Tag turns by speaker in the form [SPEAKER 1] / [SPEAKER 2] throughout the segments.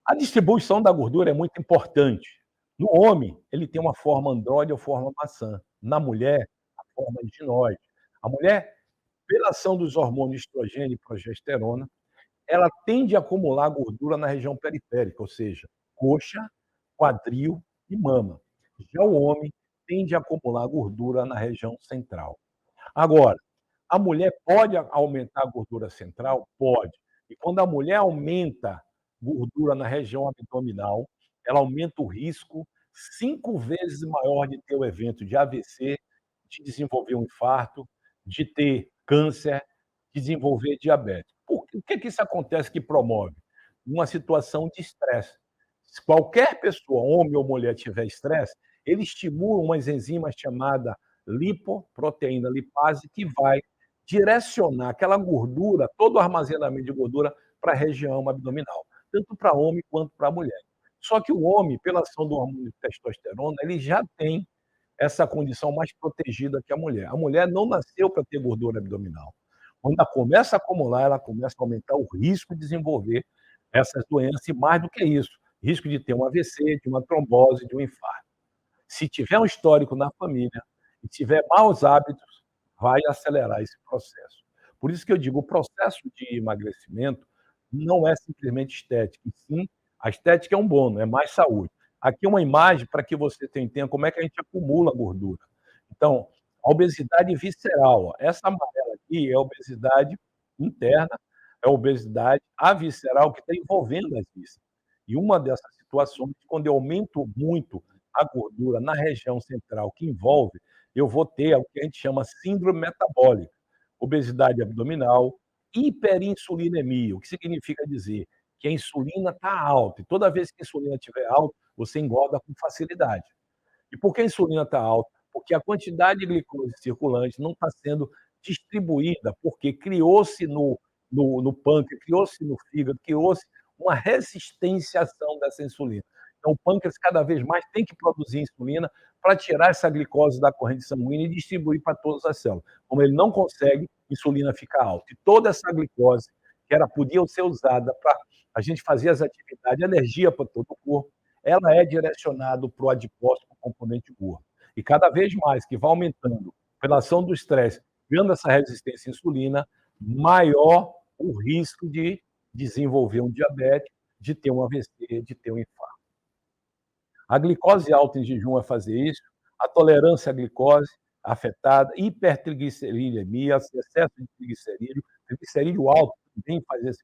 [SPEAKER 1] A distribuição da gordura é muito importante. No homem, ele tem uma forma androide ou forma maçã. Na mulher, a forma ginoide. A mulher, pela ação dos hormônios estrogênio e progesterona, ela tende a acumular gordura na região periférica, ou seja, coxa, quadril e mama. Já o homem tende a acumular gordura na região central. Agora, a mulher pode aumentar a gordura central? Pode. E quando a mulher aumenta gordura na região abdominal, ela aumenta o risco 5 vezes maior de ter o evento de AVC, de desenvolver um infarto, de ter câncer, de desenvolver diabetes. O que isso acontece que promove? Uma situação de estresse. Se qualquer pessoa, homem ou mulher, tiver estresse, ele estimula umas enzimas chamadas lipoproteína lipase, que vai direcionar aquela gordura, todo o armazenamento de gordura, para a região abdominal, tanto para homem quanto para mulher. Só que o homem, pela ação do hormônio de testosterona, ele já tem essa condição mais protegida que a mulher. A mulher não nasceu para ter gordura abdominal. Quando ela começa a acumular, ela começa a aumentar o risco de desenvolver essas doenças e, mais do que isso, risco de ter um AVC, de uma trombose, de um infarto. Se tiver um histórico na família e tiver maus hábitos, vai acelerar esse processo. Por isso que eu digo, o processo de emagrecimento não é simplesmente estética, e sim, a estética é um bônus, é mais saúde. Aqui é uma imagem para que você entenda como é que a gente acumula gordura. Então, a obesidade visceral, ó, essa amarela aqui é a obesidade interna, é a obesidade avisceral que está envolvendo as vísceras. E uma dessas situações, quando eu aumento muito a gordura na região central que envolve, eu vou ter o que a gente chama síndrome metabólica, obesidade abdominal, hiperinsulinemia, o que significa dizer que a insulina está alta, e toda vez que a insulina estiver alta, você engorda com facilidade. E por que a insulina está alta? Porque a quantidade de glicose circulante não está sendo distribuída, porque criou-se no pâncreas, criou-se no fígado, criou-se uma resistência à ação dessa insulina. Então, o pâncreas cada vez mais tem que produzir insulina para tirar essa glicose da corrente sanguínea e distribuir para todas as células. Como ele não consegue, a insulina fica alta. E toda essa glicose, que podia ser usada para a gente fazer as atividades, energia para todo o corpo, ela é direcionada para o adipócito, para o componente gordo. E cada vez mais que vai aumentando pela ação do estresse, criando essa resistência à insulina, maior o risco de desenvolver um diabetes, de ter um AVC, de ter um infarto. A glicose alta em jejum vai fazer isso, a tolerância à glicose afetada, hipertrigliceridemia, excesso de triglicerídeo alto também faz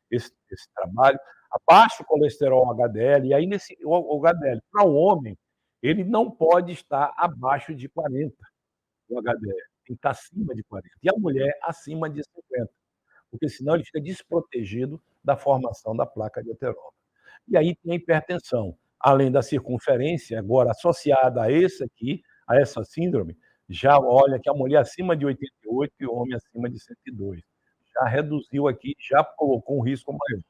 [SPEAKER 1] esse trabalho, abaixo colesterol HDL, e aí o HDL, para o homem, ele não pode estar abaixo de 40, o HDL, tem que estar acima de 40, e a mulher acima de 50, porque senão ele fica desprotegido da formação da placa de ateroma. E aí tem a hipertensão, além da circunferência, agora associada a esse aqui, a essa síndrome, já olha que a mulher acima de 88 e o homem acima de 102. Já reduziu aqui, já colocou um risco maior.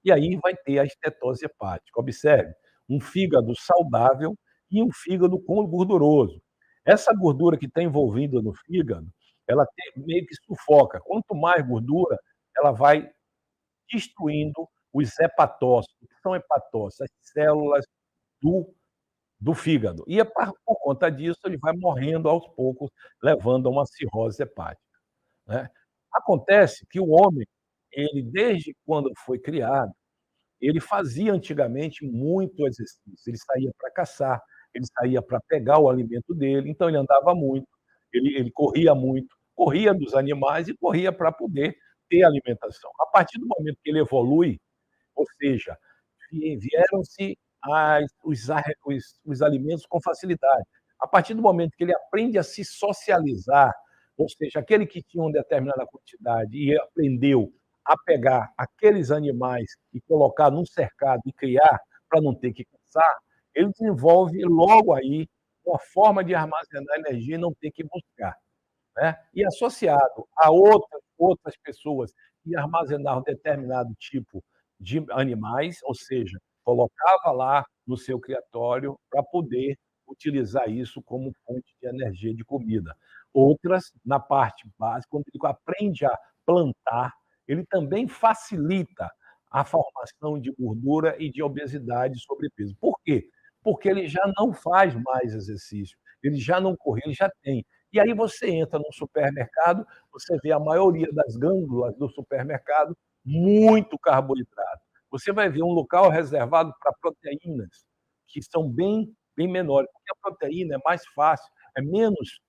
[SPEAKER 1] E aí vai ter a estetose hepática. Observe, um fígado saudável e um fígado gorduroso. Essa gordura que está envolvida no fígado, ela meio que sufoca. Quanto mais gordura, ela vai destruindo os hepatócitos. O que são hepatócitos? As células do, do fígado. E por conta disso, ele vai morrendo aos poucos, levando a uma cirrose hepática, né? Acontece que o homem, ele desde quando foi criado, ele fazia antigamente muito exercício, ele saía para caçar, ele saía para pegar o alimento dele, então ele andava muito, ele corria muito, corria dos animais e corria para poder ter alimentação. A partir do momento que ele evolui, ou seja, vieram-se os alimentos com facilidade. A partir do momento que ele aprende a se socializar, ou seja, aquele que tinha uma determinada quantidade e aprendeu a pegar aqueles animais e colocar num cercado e criar para não ter que caçar, ele desenvolve logo aí uma forma de armazenar energia e não ter que buscar, né? E associado a outras pessoas que armazenavam determinado tipo de animais, ou seja, colocava lá no seu criatório para poder utilizar isso como fonte de energia de comida. Outras, na parte básica, quando ele aprende a plantar, ele também facilita a formação de gordura e de obesidade e sobrepeso. Por quê? Porque ele já não faz mais exercício, ele já não corre, ele já tem. E aí você entra num supermercado, você vê a maioria das gôndolas do supermercado, muito carboidrato. Você vai ver um local reservado para proteínas, que são bem menores, porque a proteína é mais fácil, é menos,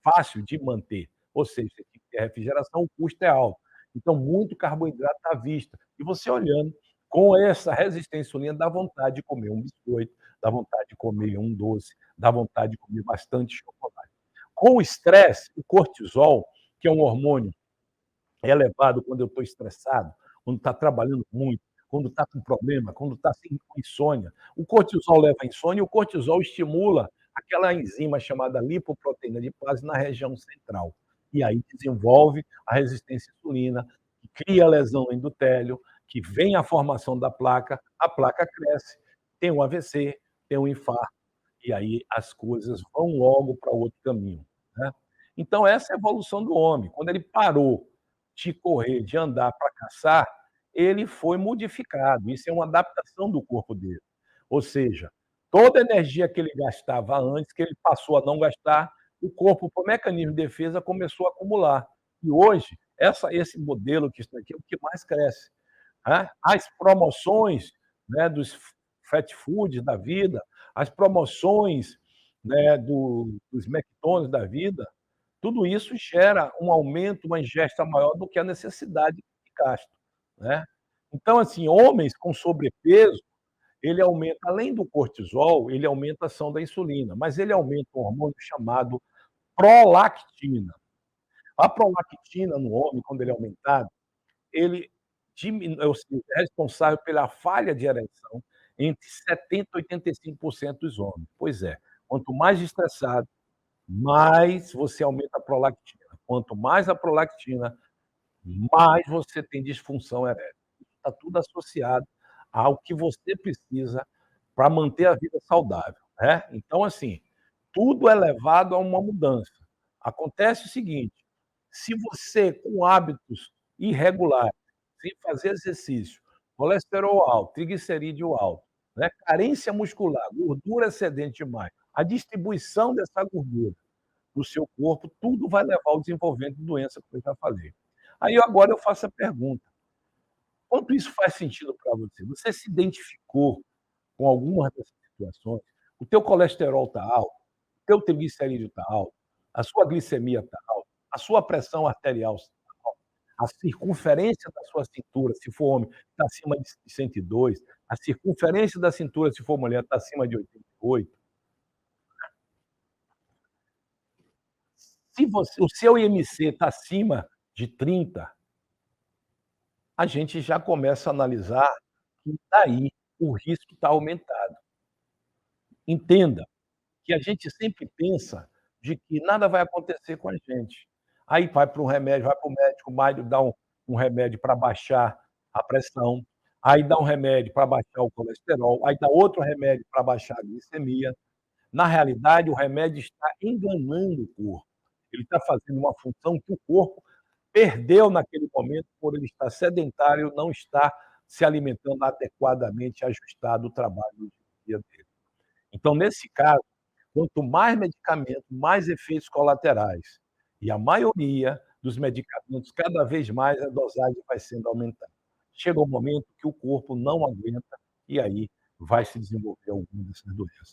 [SPEAKER 1] fácil de manter, ou seja, você tem que ter refrigeração, o custo é alto. Então muito carboidrato à vista. E você olhando, com essa resistência à insulina, dá vontade de comer um biscoito, dá vontade de comer um doce, dá vontade de comer bastante chocolate. Com o estresse, o cortisol, que é um hormônio elevado quando eu estou estressado, quando está trabalhando muito, quando está com problema, quando está com insônia. O cortisol leva à insônia e o cortisol estimula aquela enzima chamada lipoproteína de base na região central. E aí desenvolve a resistência à insulina, que cria lesão no endotélio, que vem a formação da placa, a placa cresce, tem um AVC, tem um infarto, e aí as coisas vão logo para outro caminho, né. Então essa é a evolução do homem, quando ele parou de correr, de andar para caçar, ele foi modificado, isso é uma adaptação do corpo dele. Ou seja, toda a energia que ele gastava antes, que ele passou a não gastar, o corpo, por mecanismo de defesa, começou a acumular. E hoje, esse modelo que está aqui é o que mais cresce, né. As promoções, né, dos fast foods da vida, as promoções, né, dos McDonald's da vida, tudo isso gera um aumento, uma ingesta maior do que a necessidade de gasto, né. Então, assim, homens com sobrepeso, ele aumenta, além do cortisol, ele aumenta a ação da insulina, mas ele aumenta um hormônio chamado prolactina. A prolactina no homem, quando ele é aumentado, ele ou seja, é responsável pela falha de ereção entre 70% e 85% dos homens. Pois é, quanto mais estressado, mais você aumenta a prolactina. Quanto mais a prolactina, mais você tem disfunção erétil. Está tudo associado ao que você precisa para manter a vida saudável, né. Então, assim, tudo é levado a uma mudança. Acontece o seguinte, se você com hábitos irregulares, sem fazer exercício, colesterol alto, triglicerídeo alto, né, carência muscular, gordura excedente demais, a distribuição dessa gordura no seu corpo, tudo vai levar ao desenvolvimento de doença, como eu já falei. Aí agora eu faço a pergunta: quanto isso faz sentido para você? Você se identificou com alguma dessas situações? O teu colesterol está alto, o teu triglicerídeo está alto, a sua glicemia está alta, a sua pressão arterial está alta, a circunferência da sua cintura, se for homem, está acima de 102, a circunferência da cintura, se for mulher, está acima de 88. Se você o seu IMC está acima de 30, a gente já começa a analisar que daí o risco está aumentado. Entenda que a gente sempre pensa de que nada vai acontecer com a gente. Aí vai para um remédio, vai para o médico, o médico dá um remédio para baixar a pressão, aí dá um remédio para baixar o colesterol, aí dá outro remédio para baixar a glicemia. Na realidade, o remédio está enganando o corpo. Ele está fazendo uma função que o corpo perdeu naquele momento por ele estar sedentário, não estar se alimentando adequadamente, ajustado ao trabalho do dia a dia. Então, nesse caso, quanto mais medicamento, mais efeitos colaterais. E a maioria dos medicamentos, cada vez mais a dosagem vai sendo aumentada. Chega um momento que o corpo não aguenta e aí vai se desenvolver alguma dessas doenças.